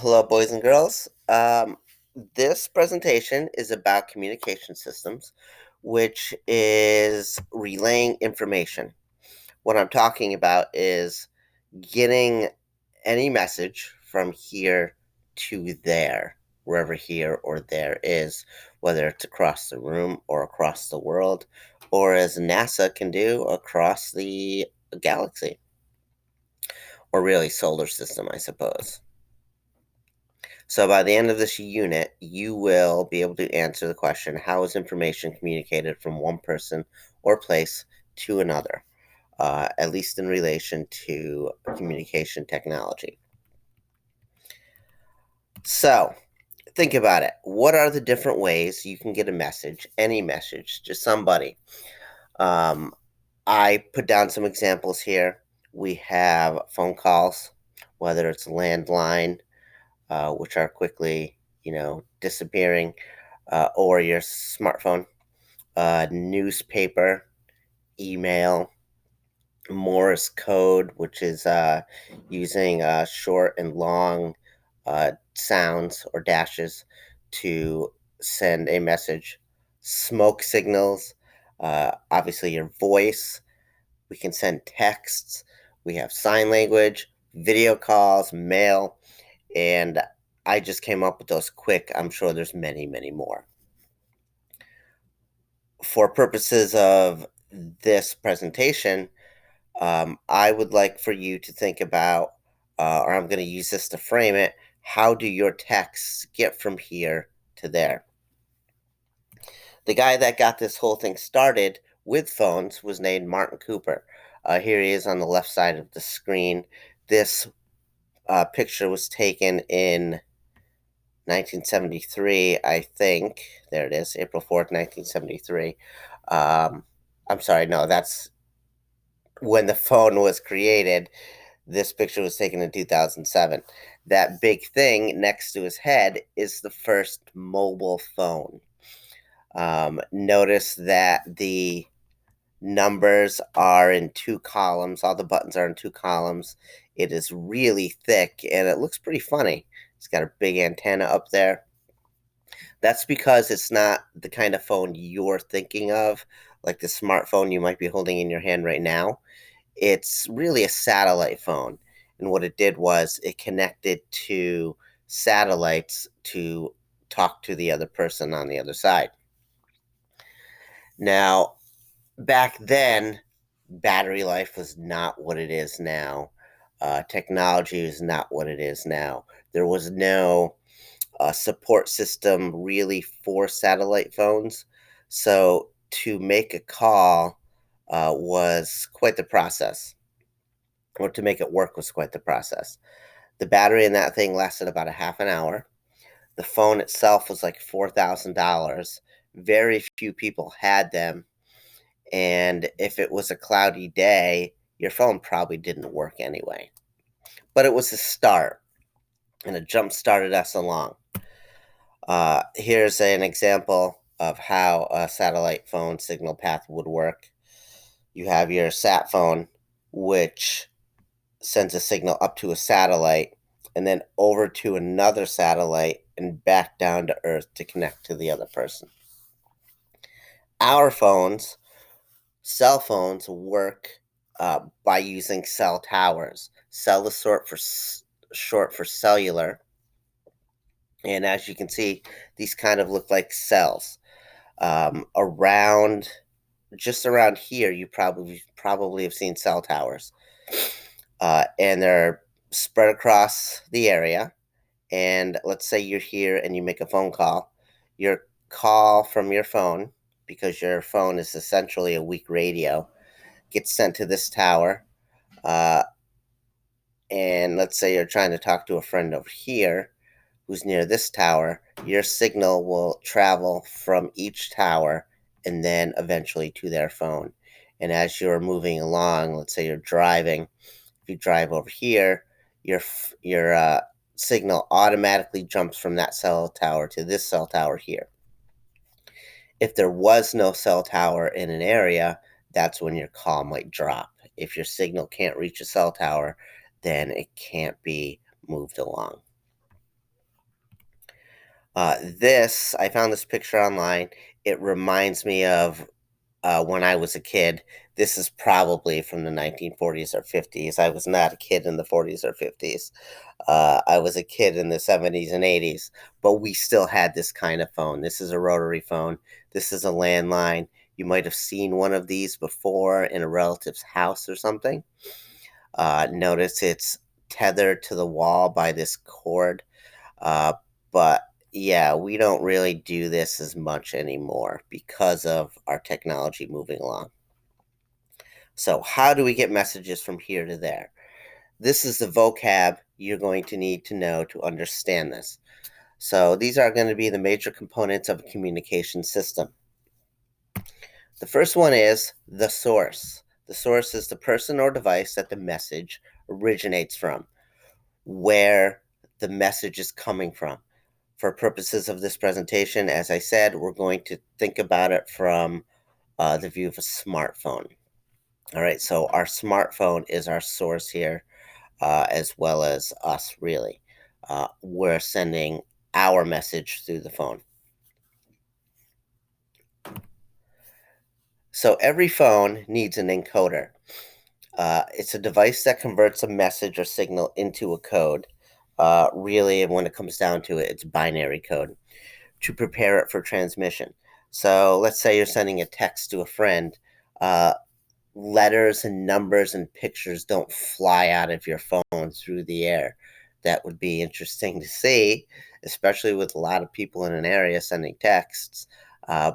Hello, boys and girls. This presentation is about communication systems, which is relaying information. What I'm talking about is getting any message from here to there, wherever here or there is, whether it's across the room or across the world, or as NASA can do across the galaxy, or really solar system, I suppose. So by the end of this unit, you will be able to answer the question, how is information communicated from one person or place to another, at least in relation to communication technology. So think about it. What are the different ways you can get a message, any message, to somebody? I put down some examples here. We have phone calls, whether it's landline, which are quickly, disappearing, or your smartphone, newspaper, email, Morse code, which is using short and long sounds or dashes to send a message, smoke signals, obviously your voice. We can send texts. We have sign language, video calls, mail, and I just came up with those quick. I'm sure there's many, many more. For purposes of this presentation, I would like for you to think about, or I'm going to use this to frame it, how do your texts get from here to there? The guy that got this whole thing started with phones was named Martin Cooper. Here he is on the left side of the screen. This picture was taken in 1973, I think. There it is, April 4th, 1973. I'm sorry, no, that's when the phone was created. This picture was taken in 2007. That big thing next to his head is the first mobile phone. Notice that the numbers are in two columns. All the buttons are in two columns. It is really thick and it looks pretty funny. It's got a big antenna up there. That's because it's not the kind of phone you're thinking of, like the smartphone you might be holding in your hand right now. It's really a satellite phone. And what it did was it connected to satellites to talk to the other person on the other side. Now, back then, battery life was not what it is now. Technology is not what it is now. There was no support system really for satellite phones. So to make a call was quite the process, or to make it work was quite the process. The battery in that thing lasted about a half an hour. The phone itself was like $4,000. Very few people had them. And if it was a cloudy day, your phone probably didn't work anyway. But it was a start, and it jump started us along. Here's an example of how a satellite phone signal path would work. You have your sat phone, which sends a signal up to a satellite and then over to another satellite and back down to Earth to connect to the other person. Our phones, cell phones, work by using cell towers. Cell is short for cellular. And as you can see, these kind of look like cells. Just around here, you probably have seen cell towers. And they're spread across the area. And let's say you're here and you make a phone call. Your call from your phone, because your phone is essentially a weak radio, gets sent to this tower. And let's say you're trying to talk to a friend over here who's near this tower. Your signal will travel from each tower and then eventually to their phone. And as you're moving along, let's say you're driving, if you drive over here, your signal automatically jumps from that cell tower to this cell tower here. If there was no cell tower in an area, that's when your call might drop. If your signal can't reach a cell tower, then it can't be moved along. I found this picture online. It reminds me of when I was a kid. This is probably from the 1940s or 50s. I was not a kid in the 40s or 50s. I was a kid in the 70s and 80s, but we still had this kind of phone. This is a rotary phone. This is a landline. You might have seen one of these before in a relative's house or something. Notice it's tethered to the wall by this cord. Uh, but yeah, we don't really do this as much anymore because of our technology moving along. So, how do we get messages from here to there? This is the vocab you're going to need to know to understand this. So, these are going to be the major components of a communication system. The first one is the source. The source is the person or device that the message originates from, where the message is coming from. For purposes of this presentation, as I said, we're going to think about it from the view of a smartphone. All right, so our smartphone is our source here, as well as us, really. We're sending our message through the phone. So every phone needs an encoder. It's a device that converts a message or signal into a code. Really, when it comes down to it, it's binary code to prepare it for transmission. So let's say you're sending a text to a friend. Uh, Letters and numbers and pictures don't fly out of your phone through the air. That would be interesting to see, especially with a lot of people in an area sending texts. Uh,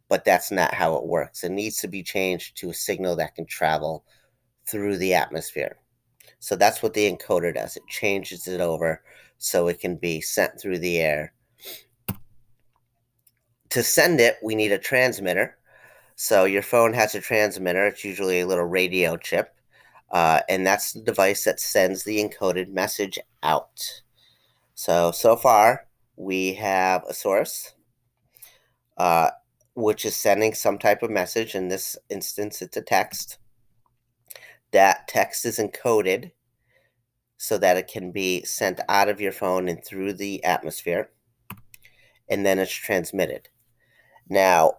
but that's not how it works. It needs to be changed to a signal that can travel through the atmosphere. So that's what the encoder does. It changes it over so it can be sent through the air. To send it, we need a transmitter. So your phone has a transmitter. It's usually a little radio chip. And that's the device that sends the encoded message out. So far, we have a source, uh, which is sending some type of message. In this instance, it's a text. That text is encoded so that it can be sent out of your phone and through the atmosphere, and then it's transmitted. Now,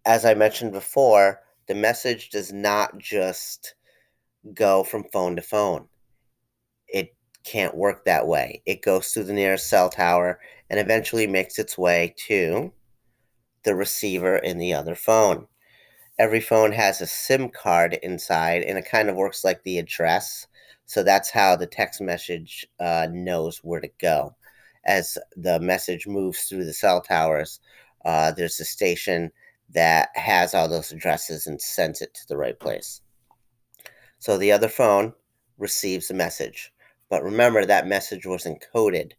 as I mentioned before, the message does not just go from phone to phone. It can't work that way. It goes through the nearest cell tower and eventually makes its way to the receiver in the other phone. Every phone has a SIM card inside, and it kind of works like the address. So that's how the text message knows where to go. As the message moves through the cell towers, there's a station that has all those addresses and sends it to the right place. So the other phone receives the message. But remember, that message was encoded.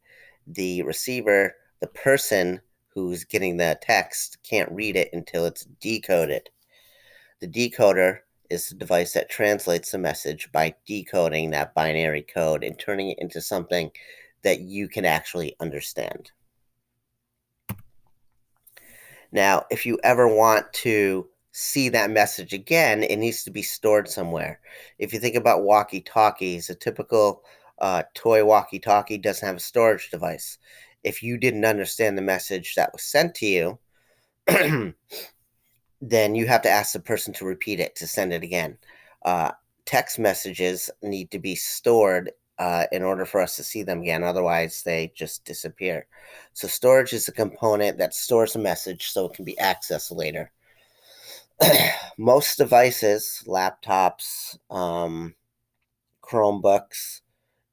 The receiver, the person who's getting the text, can't read it until it's decoded. The decoder is the device that translates the message by decoding that binary code and turning it into something that you can actually understand. Now, if you ever want to see that message again, it needs to be stored somewhere. If you think about walkie talkies, a typical toy walkie talkie doesn't have a storage device. If you didn't understand the message that was sent to you, then you have to ask the person to repeat it to send it again. Uh, Text messages need to be stored in order for us to see them again. Otherwise, they just disappear. So storage is a component that stores a message so it can be accessed later. Most devices, laptops, Chromebooks,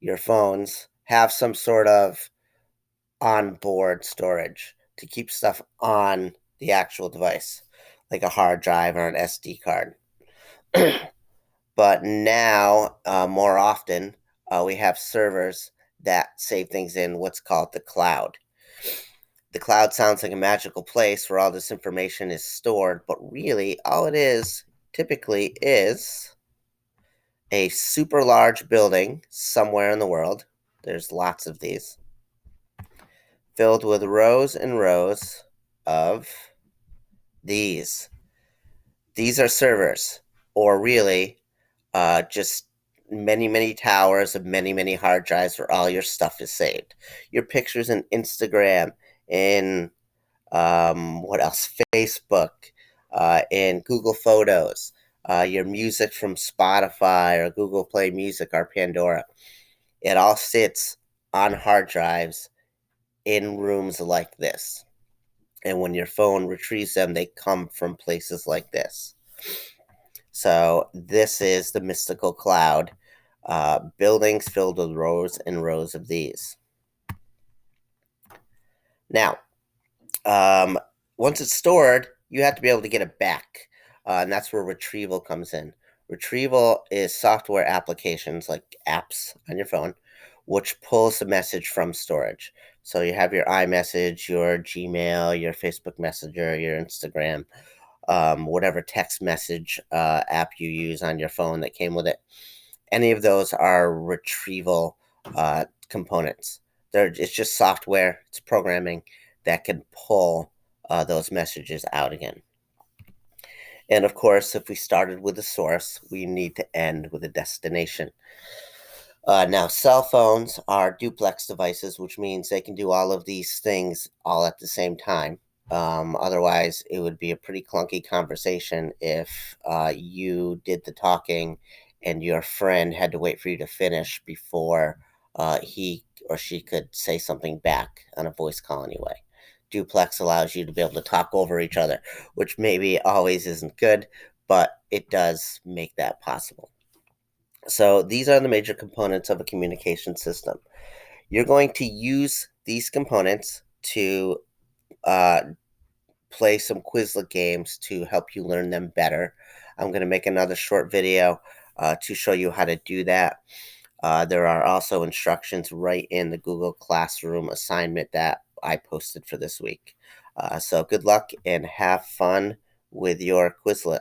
your phones, have some sort of onboard storage to keep stuff on the actual device, like a hard drive or an SD card. But now, more often, we have servers that save things in what's called the cloud. The cloud sounds like a magical place where all this information is stored, but really, all it is typically is a super large building somewhere in the world. There's lots of these, filled with rows and rows of these. These are servers, or really, just many, many towers of many, many hard drives where all your stuff is saved. Your pictures in Instagram in what else? Facebook, in Google Photos, your music from Spotify or Google Play Music or Pandora. It all sits on hard drives in rooms like this. And when your phone retrieves them, they come from places like this. So this is the mystical cloud. Buildings filled with rows and rows of these. Now, um, once it's stored, you have to be able to get it back. And that's where retrieval comes in. Retrieval is software applications like apps on your phone, which pulls the message from storage. So you have your iMessage, your Gmail, your Facebook Messenger, your Instagram, whatever text message app you use on your phone that came with it. Any of those are retrieval components. It's just software, it's programming that can pull those messages out again. And of course, if we started with a source, we need to end with a destination. Now, cell phones are duplex devices, which means they can do all of these things all at the same time. Otherwise, it would be a pretty clunky conversation if you did the talking and your friend had to wait for you to finish before he or she could say something back on a voice call anyway. Duplex allows you to be able to talk over each other, which maybe always isn't good, but it does make that possible. So these are the major components of a communication system. You're going to use these components to uh, play some Quizlet games to help you learn them better. I'm going to make another short video to show you how to do that. There are also instructions right in the Google Classroom assignment that I posted for this week. So good luck and have fun with your Quizlet.